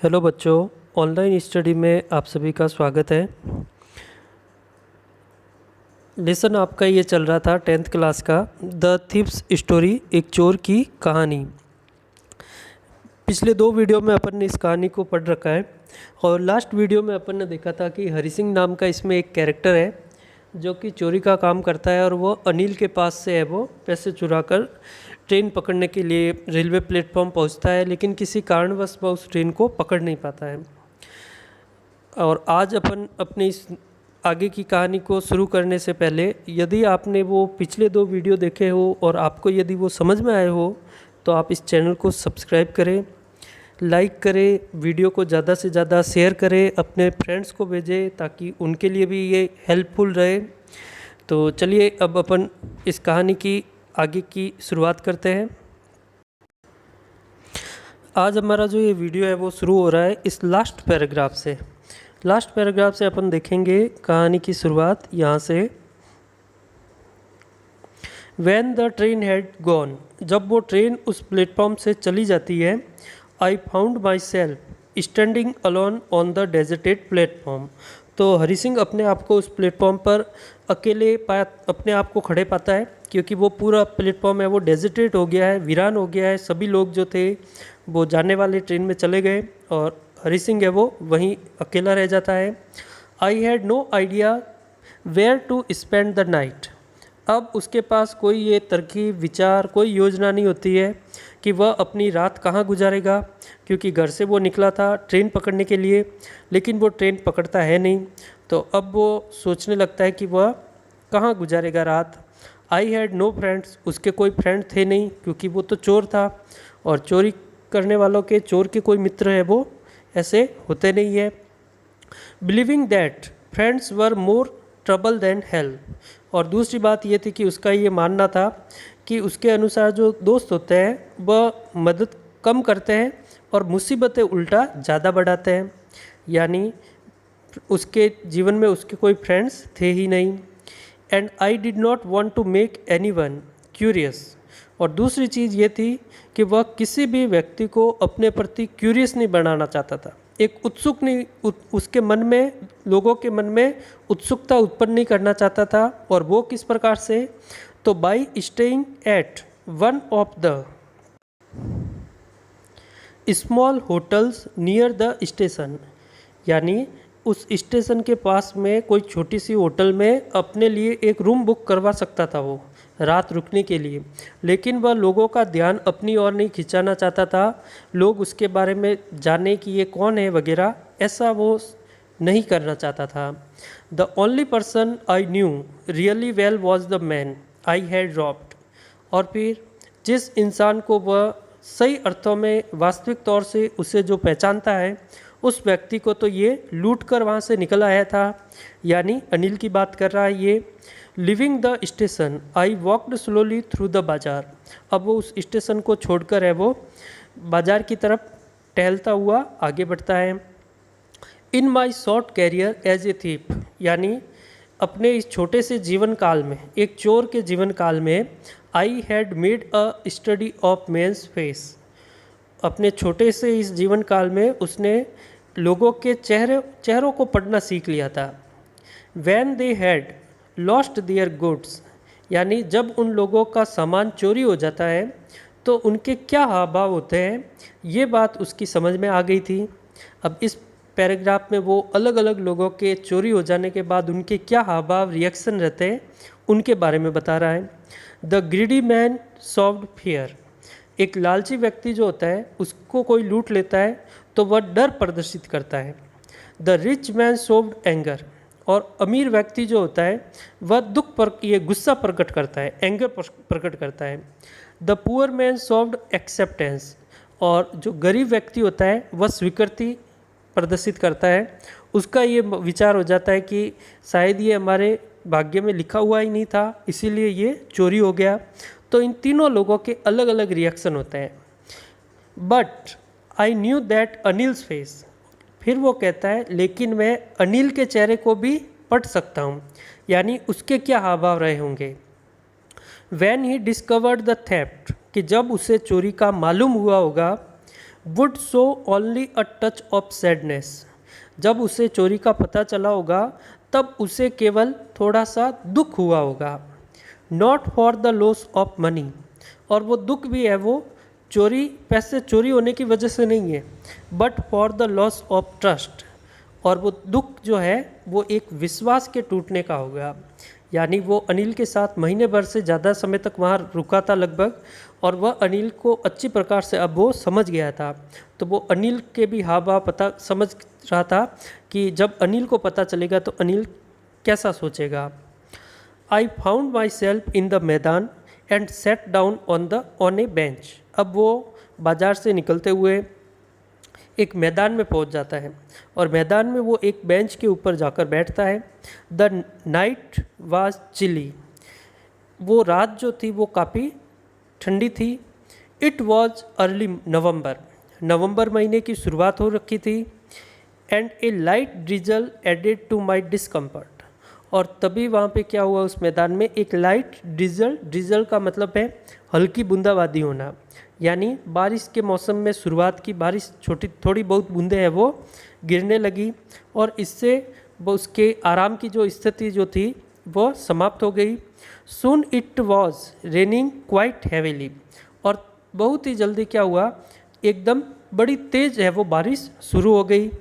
Hello बच्चों, online study में आप सभी का स्वागत है। लेसन आपका ये चल रहा था 10th क्लास का द थीव्स स्टोरी, एक चोर की कहानी। पिछले दो वीडियो में अपन ने इस कहानी को पढ़ रखा है और लास्ट वीडियो में अपन ने देखा था कि हरि सिंह नाम का इसमें एक कैरेक्टर है जो कि चोरी का काम करता है और वो अनिल के पास से है वो पैसे चुरा कर ट्रेन पकड़ने के लिए रेलवे प्लेटफॉर्म पहुंचता है, लेकिन किसी कारणवश वह उस ट्रेन को पकड़ नहीं पाता है। और आज अपन अपनी इस आगे की कहानी को शुरू करने से पहले यदि आपने वो पिछले दो वीडियो देखे हो और आपको यदि वो समझ में आए हो तो आप इस चैनल को सब्सक्राइब करें, लाइक करें, वीडियो को ज़्यादा से ज़्यादा शेयर करें, अपने फ्रेंड्स को भेजें ताकि उनके लिए भी ये हेल्पफुल रहे। तो चलिए अब अपन इस कहानी की आगे की शुरुआत करते हैं। आज हमारा जो ये वीडियो है वो शुरू हो रहा है इस लास्ट पैराग्राफ से। लास्ट पैराग्राफ से अपन देखेंगे कहानी की शुरुआत यहाँ से। When the train had gone, जब वो ट्रेन उस प्लेटफॉर्म से चली जाती है, I found myself standing alone on the deserted platform। तो हरि सिंह अपने आप को उस प्लेटफॉर्म पर अकेले अपने आप को खड़े पाता है क्योंकि वो पूरा प्लेटफॉर्म है वो डेजर्टेड हो गया है, वीरान हो गया है। सभी लोग जो थे वो जाने वाले ट्रेन में चले गए और हरि सिंह है वो वहीं अकेला रह जाता है। I had no idea where to spend the night. अब उसके पास कोई ये तरकीब, विचार, कोई योजना नहीं होती है कि वह अपनी रात कहाँ गुजारेगा, क्योंकि घर से वो निकला था ट्रेन पकड़ने के लिए, लेकिन वो ट्रेन पकड़ता है नहीं। तो अब वो सोचने लगता है कि वह कहाँ गुजारेगा रात। आई हैड नो फ्रेंड्स, उसके कोई फ्रेंड थे नहीं क्योंकि वो तो चोर था और चोरी करने वालों के, चोर के कोई मित्र है वो ऐसे होते नहीं है। Believing that friends were more trouble than help. और दूसरी बात ये थी कि उसका ये मानना था कि उसके अनुसार जो दोस्त होते हैं वह मदद कम करते हैं और मुसीबतें उल्टा ज़्यादा बढ़ाते हैं। यानी उसके जीवन में उसके कोई फ्रेंड्स थे ही नहीं। And I did not want to make anyone curious. और दूसरी चीज़ ये थी कि वह किसी भी व्यक्ति को अपने प्रति क्यूरियस नहीं बनाना चाहता था, एक उत्सुक नहीं, उसके मन में, लोगों के मन में उत्सुकता उत्पन्न नहीं करना चाहता था। और वो किस प्रकार से, तो by staying at one of the small hotels near the station. यानी उस स्टेशन के पास में कोई छोटी सी होटल में अपने लिए एक रूम बुक करवा सकता था वो रात रुकने के लिए, लेकिन वह लोगों का ध्यान अपनी ओर नहीं खिंचाना चाहता था, लोग उसके बारे में जाने कि ये कौन है वगैरह, ऐसा वो नहीं करना चाहता था। The only person I knew really well was the man I had robbed. और फिर जिस इंसान को वह सही अर्थों में वास्तविक तौर से उसे जो पहचानता है, उस व्यक्ति को तो ये लूट कर वहाँ से निकल आया था। यानी अनिल की बात कर रहा है ये। Living the station I walked slowly through the बाज़ार। अब वो उस स्टेशन को छोड़कर है वो बाज़ार की तरफ टहलता हुआ आगे बढ़ता है। In my short career as a thief. यानी अपने इस छोटे से जीवन काल में, एक चोर के जीवन काल में, I had made a study of men's face. अपने छोटे से इस जीवन काल में उसने लोगों के चेहरों को पढ़ना सीख लिया था। When they had lost their goods. यानी जब उन लोगों का सामान चोरी हो जाता है तो उनके क्या हाव भाव होते हैं, ये बात उसकी समझ में आ गई थी। अब इस पैराग्राफ में वो अलग अलग लोगों के चोरी हो जाने के बाद उनके क्या हाव भाव, रिएक्शन रहते हैं, उनके बारे में बता रहा है। The greedy man soft fear. एक लालची व्यक्ति जो होता है उसको कोई लूट लेता है तो वह डर प्रदर्शित करता है। The rich man showed anger. और अमीर व्यक्ति जो होता है वह दुख पर, ये गुस्सा प्रकट करता है, एंगर प्रकट करता है। The poor man showed acceptance. और जो गरीब व्यक्ति होता है वह स्वीकृति प्रदर्शित करता है। उसका ये विचार हो जाता है कि शायद ये हमारे भाग्य में लिखा हुआ ही नहीं था, इसीलिए ये चोरी हो गया। तो इन तीनों लोगों के अलग अलग रिएक्शन होते हैं। But I knew that Anil's face. फिर वो कहता है लेकिन मैं अनिल के चेहरे को भी पढ़ सकता हूँ, यानी उसके क्या हाव भाव रहे होंगे। When he discovered the theft. कि जब उसे चोरी का मालूम हुआ होगा, would show only a touch of sadness. जब उसे चोरी का पता चला होगा तब उसे केवल थोड़ा सा दुख हुआ होगा। Not for the loss of money, और वो दुख भी है वो पैसे चोरी होने की वजह से नहीं है, but for the loss of trust, और वो दुख जो है वो एक विश्वास के टूटने का होगा। यानी वो अनिल के साथ महीने भर से ज़्यादा समय तक वहाँ रुका था लगभग, और वह अनिल को अच्छी प्रकार से अब वो समझ गया था। तो वो अनिल के भी हाव भाव पता समझ रहा था कि जब अनिल को पता चलेगा तो अनिल कैसा सोचेगा। I found myself in the maidan and sat down on a bench. अब वो बाज़ार से निकलते हुए एक मैदान में पहुंच जाता है, और मैदान में वो एक बेंच के ऊपर जाकर बैठता है। द नाइट वाज चिली, वो रात जो थी वो काफ़ी ठंडी थी। इट वॉज अर्ली नवंबर महीने की शुरुआत हो रखी थी। And a light drizzle added to my discomfort, और तभी वहाँ पे क्या हुआ, उस मैदान में एक लाइट ड्रिजल का मतलब है हल्की बूंदाबांदी होना, यानी बारिश के मौसम में शुरुआत की बारिश थोड़ी बहुत बूंदें हैं वो गिरने लगी, और इससे वो उसके आराम की जो स्थिति जो थी वो समाप्त हो गई। Soon it was raining quite heavily, और बहुत ही जल्दी क्या हुआ, एकदम बड़ी तेज़ है वो बारिश शुरू हो गई।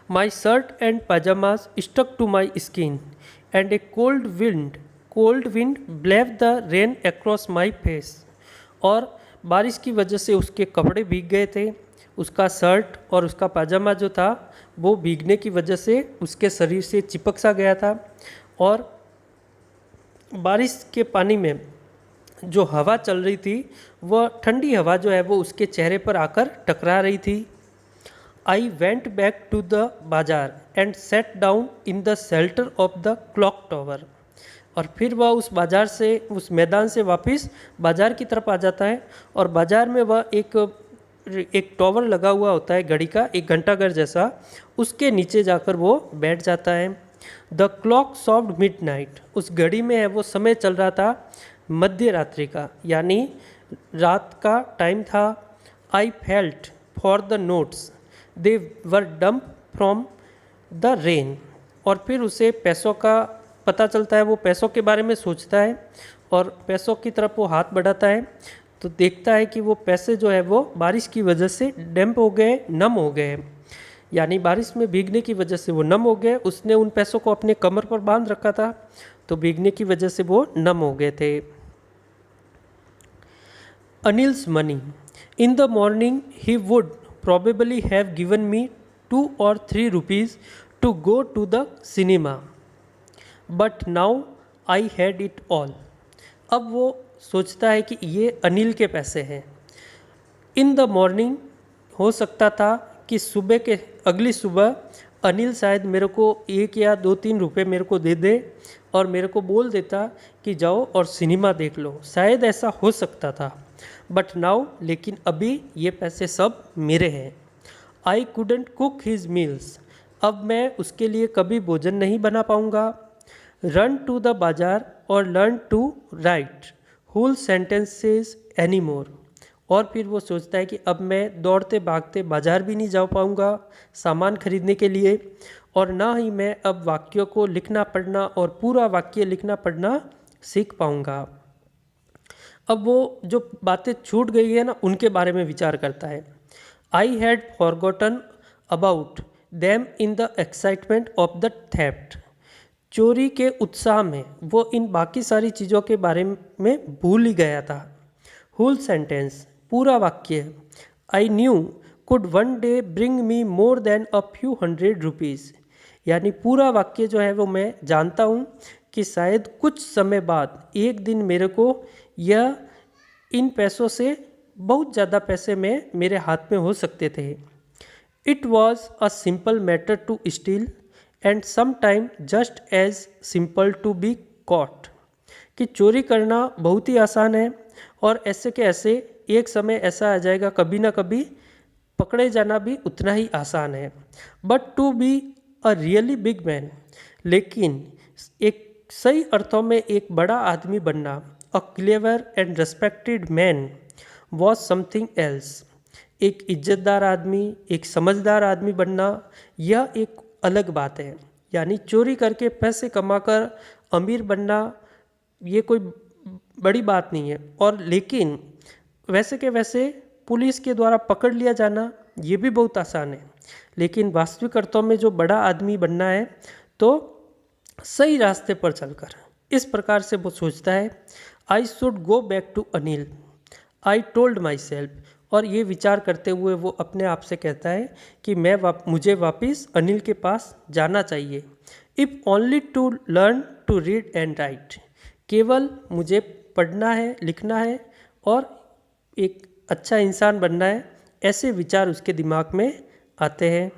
My shirt and pyjamas stuck to my skin and a cold wind blew the rain across my face, और बारिश की वजह से उसके कपड़े भीग गए थे। उसका शर्ट और उसका पाजामा जो था वो भीगने की वजह से उसके शरीर से चिपक सा गया था, और बारिश के पानी में जो हवा चल रही थी वह ठंडी हवा जो है वो उसके चेहरे पर आकर टकरा रही थी। I went back to the bazaar and sat down in the shelter of the clock tower, और फिर वह उस मैदान से वापस बाज़ार की तरफ आ जाता है, और बाज़ार में वह एक टावर लगा हुआ होता है घड़ी का, एक घंटाघर जैसा, उसके नीचे जाकर वो बैठ जाता है। द क्लॉक सॉफ्ट मिडनाइट, उस घड़ी में है वो समय चल रहा था मध्य रात्रि का, यानी रात का टाइम था। I felt for the notes they were damp from the rain, और फिर उसे पैसों का पता चलता है, वो पैसों के बारे में सोचता है और पैसों की तरफ वो हाथ बढ़ाता है, तो देखता है कि वो पैसे जो है वो बारिश की वजह से डैम्प हो गए, नम हो गए, यानी बारिश में भीगने की वजह से वो नम हो गए। उसने उन पैसों को अपने कमर पर बांध रखा था, तो भीगने की वजह से वो नम हो गए थे। Anil's money, in the morning he would probably have given me 2 or 3 rupees to go to the cinema, but now I had it all. अब वो सोचता है कि ये अनिल के पैसे हैं। इन द मॉर्निंग हो सकता था कि अगली सुबह अनिल शायद मेरे को 1 या 2-3 रुपये मेरे को दे दे और मेरे को बोल देता कि जाओ और सिनेमा देख लो, शायद ऐसा हो सकता था। बट नाउ, लेकिन अभी ये पैसे सब मेरे हैं। I couldn't cook his meals, अब मैं उसके लिए कभी भोजन नहीं बना पाऊँगा। रन टू द बाजार और learn to write whole sentences anymore, और फिर वो सोचता है कि अब मैं दौड़ते भागते बाजार भी नहीं जा पाऊँगा सामान खरीदने के लिए, और ना ही मैं अब वाक्यों को लिखना पढ़ना और पूरा वाक्य लिखना पढ़ना सीख पाऊँगा। अब वो जो बातें छूट गई है ना उनके बारे में विचार करता है। I had forgotten about them in the excitement of the theft, चोरी के उत्साह में वो इन बाकी सारी चीज़ों के बारे में भूल ही गया था। होल सेंटेंस, पूरा वाक्य, I knew could one day bring me more than a few hundred rupees, यानी पूरा वाक्य जो है वो मैं जानता हूँ कि शायद कुछ समय बाद एक दिन मेरे को यह इन पैसों से बहुत ज़्यादा पैसे में मेरे हाथ में हो सकते थे। It was a simple matter to steal and some time just as simple to be caught, कि चोरी करना बहुत ही आसान है और ऐसे के ऐसे एक समय ऐसा आ जाएगा कभी ना कभी पकड़े जाना भी उतना ही आसान है। But to be a really big man, लेकिन एक सही अर्थों में एक बड़ा आदमी बनना, a clever and respected man was something else, एक इज्जतदार आदमी, एक समझदार आदमी बनना, यह एक अलग बात है। यानी चोरी करके पैसे कमाकर अमीर बनना ये कोई बड़ी बात नहीं है। और लेकिन वैसे के वैसे पुलिस के द्वारा पकड़ लिया जाना ये भी बहुत आसान है। लेकिन वास्तविक अर्थों में जो बड़ा आदमी बनना है तो सही रास्ते पर चलकर, इस प्रकार से वो सोचता है। I should go back to Anil, I told myself. और ये विचार करते हुए वो अपने आप से कहता है कि मुझे वापस अनिल के पास जाना चाहिए। If only to learn to read and write, केवल मुझे पढ़ना है, लिखना है और एक अच्छा इंसान बनना है, ऐसे विचार उसके दिमाग में आते हैं।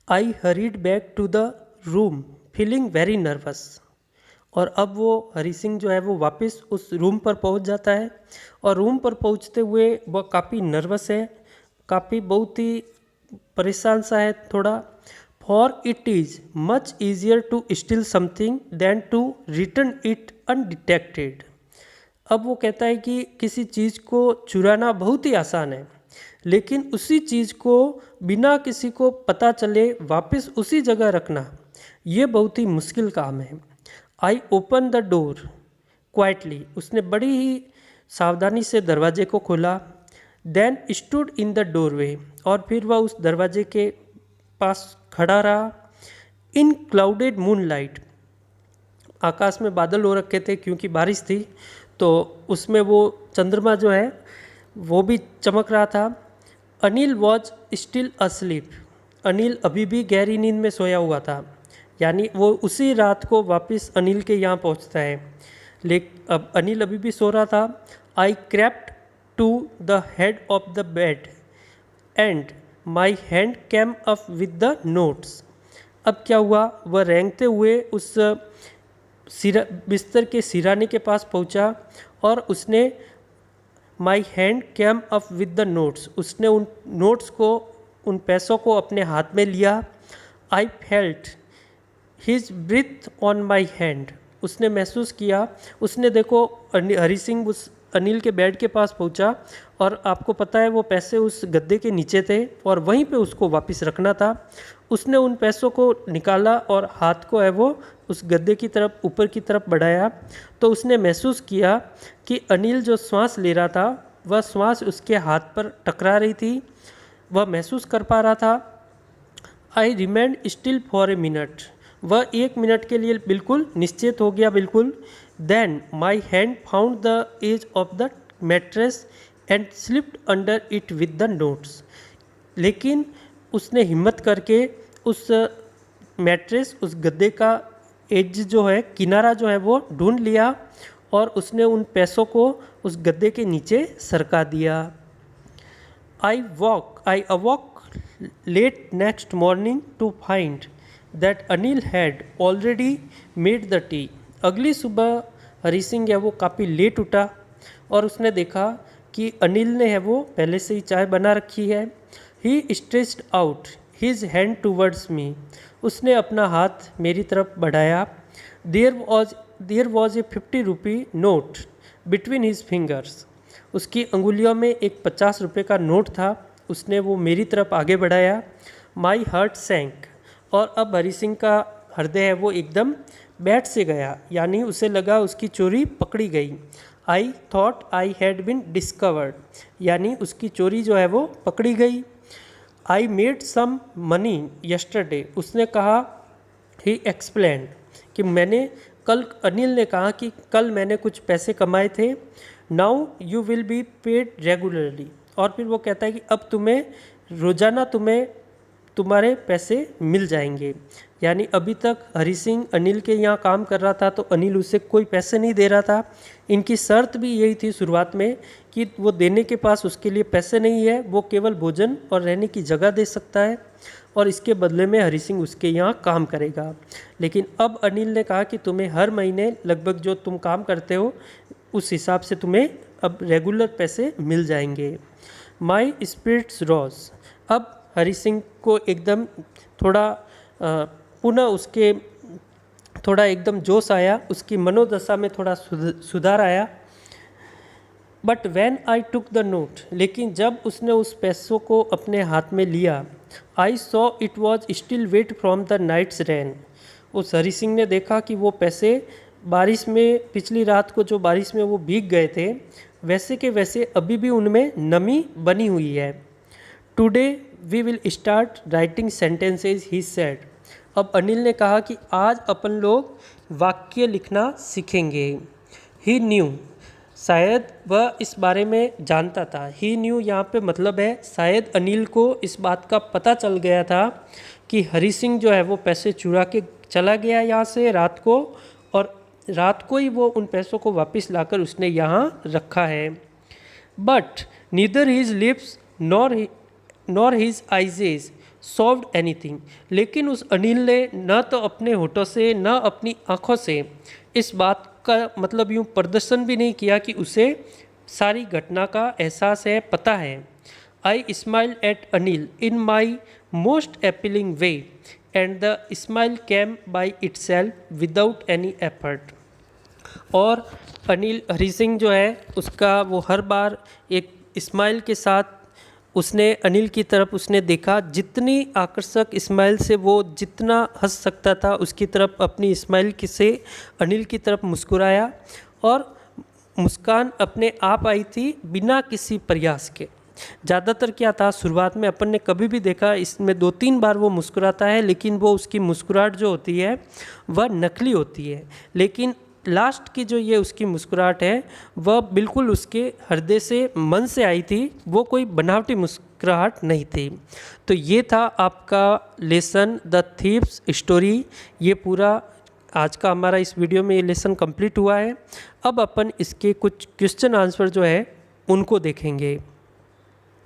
I hurried back to the room feeling very nervous. और अब वो हरी सिंह जो है वो वापस उस रूम पर पहुंच जाता है। और रूम पर पहुंचते हुए वह काफ़ी नर्वस है, काफ़ी बहुत ही परेशान सा है थोड़ा। For it is much easier to steal something than to return it undetected. अब वो कहता है कि किसी चीज़ को चुराना बहुत ही आसान है, लेकिन उसी चीज़ को बिना किसी को पता चले वापस उसी जगह रखना ये बहुत ही मुश्किल काम है। I open the door quietly, उसने बड़ी ही सावधानी से दरवाजे को खोला। Then stood in the doorway, और फिर वह उस दरवाजे के पास खड़ा रहा। इन क्लाउडेड मूनलाइट, आकाश में बादल हो रखे थे क्योंकि बारिश थी, तो उसमें वो चंद्रमा जो है वो भी चमक रहा था। Anil was still asleep, Anil अभी भी गहरी नींद में सोया हुआ था। यानी वो उसी रात को वापस अनिल के यहाँ पहुँचता है, लेकिन अब अनिल अभी भी सो रहा था। I crept to the head of the bed and my hand came up with the notes. अब क्या हुआ, वह रेंगते हुए उस बिस्तर के सिराने के पास पहुंचा और उसने माई hand came up with the notes, उसने उन नोट्स को, उन पैसों को अपने हाथ में लिया। I felt his breath on my hand, उसने महसूस किया, उसने देखो हरी सिंह उस अनिल के बेड के पास पहुंचा और आपको पता है वो पैसे उस गद्दे के नीचे थे और वहीं पे उसको वापस रखना था। उसने उन पैसों को निकाला और हाथ को है वो उस गद्दे की तरफ ऊपर की तरफ बढ़ाया, तो उसने महसूस किया कि अनिल जो श्वास ले रहा था वह श्वास उसके हाथ पर टकरा रही थी, वह महसूस कर पा रहा था। I remained still for a minute, वह 1 मिनट के लिए बिल्कुल निश्चित हो गया, बिल्कुल। Then my hand found the edge of the mattress and slipped under it with the notes. लेकिन उसने हिम्मत करके उस मैट्रेस, उस गद्दे का एज जो है, किनारा जो है वो ढूंढ लिया और उसने उन पैसों को उस गद्दे के नीचे सरका दिया। I awoke late next morning to find that Anil had already made the tea. अगली सुबह हरी सिंह है वो काफ़ी लेट उठा और उसने देखा कि अनिल ने है वो पहले से ही चाय बना रखी है। He stretched out his hand towards me, उसने अपना हाथ मेरी तरफ बढ़ाया। There was a 50 rupee note between his fingers, उसकी अंगुलियों में एक 50 रुपये का नोट था, उसने वो मेरी तरफ आगे बढ़ाया। माई हार्ट सैंक, और अब हरी सिंह का हृदय है वो एकदम बैठ से गया, यानी उसे लगा उसकी चोरी पकड़ी गई। I thought I had been discovered, यानी उसकी चोरी जो है वो पकड़ी गई। I made some money yesterday, उसने कहा, ही एक्सप्लेन्ड, कि मैंने कल, अनिल ने कहा कि कल मैंने कुछ पैसे कमाए थे। Now you will be paid regularly, और फिर वो कहता है कि अब तुम्हें रोज़ाना तुम्हारे पैसे मिल जाएंगे। यानी अभी तक हरी सिंह अनिल के यहाँ काम कर रहा था तो अनिल उसे कोई पैसे नहीं दे रहा था। इनकी शर्त भी यही थी शुरुआत में कि वो देने के पास उसके लिए पैसे नहीं है, वो केवल भोजन और रहने की जगह दे सकता है और इसके बदले में हरी सिंह उसके यहाँ काम करेगा। लेकिन अब अनिल ने कहा कि तुम्हें हर महीने लगभग जो तुम काम करते हो उस हिसाब से तुम्हें अब रेगुलर पैसे मिल जाएंगे। माई स्पिरिट्स रॉज, अब हरी सिंह को एकदम थोड़ा पुनः उसके थोड़ा एकदम जोश आया, उसकी मनोदशा में थोड़ा सुधार आया। But when I took the note, लेकिन जब उसने उस पैसों को अपने हाथ में लिया, I saw it was still wet from the night's rain. उस हरी सिंह ने देखा कि वो पैसे बारिश में, पिछली रात को जो बारिश में वो भीग गए थे, वैसे के वैसे अभी भी उनमें नमी बनी हुई है। Today we will start writing sentences, he said. अब अनिल ने कहा कि आज अपन लोग वाक्य लिखना सीखेंगे। ही न्यू, शायद वह इस बारे में जानता था। ही न्यू यहाँ पे मतलब है शायद अनिल को इस बात का पता चल गया था कि हरी सिंह जो है वो पैसे चुरा के चला गया यहाँ से रात को, और रात को ही वो उन पैसों को वापस लाकर उसने यहाँ रखा है। But neither his lips nor his eyes solved anything, लेकिन उस अनिल ने न तो अपने होठों से न अपनी आँखों से इस बात का मतलब यूँ प्रदर्शन भी नहीं किया कि उसे सारी घटना का एहसास है, पता है। I smile at Anil in my most appealing way and the smile came by itself without any effort. और अनिल, हरी सिंह जो है उसका वो हर बार एक स्माइल के साथ उसने अनिल की तरफ उसने देखा, जितनी आकर्षक स्माइल से वो जितना हंस सकता था उसकी तरफ अपनी स्माइल से अनिल की तरफ मुस्कुराया, और मुस्कान अपने आप आई थी बिना किसी प्रयास के। ज़्यादातर क्या था, शुरुआत में अपन ने कभी भी देखा इसमें 2-3 बार वो मुस्कुराता है, लेकिन वो उसकी मुस्कुराहट जो होती है वह नकली होती है, लेकिन लास्ट की जो ये उसकी मुस्कुराहट है वह बिल्कुल उसके हृदय से, मन से आई थी, वो कोई बनावटी मुस्कुराहट नहीं थी। तो ये था आपका लेसन द थीव्स स्टोरी। ये पूरा आज का हमारा इस वीडियो में ये लेसन कंप्लीट हुआ है। अब अपन इसके कुछ क्वेश्चन आंसर जो है उनको देखेंगे।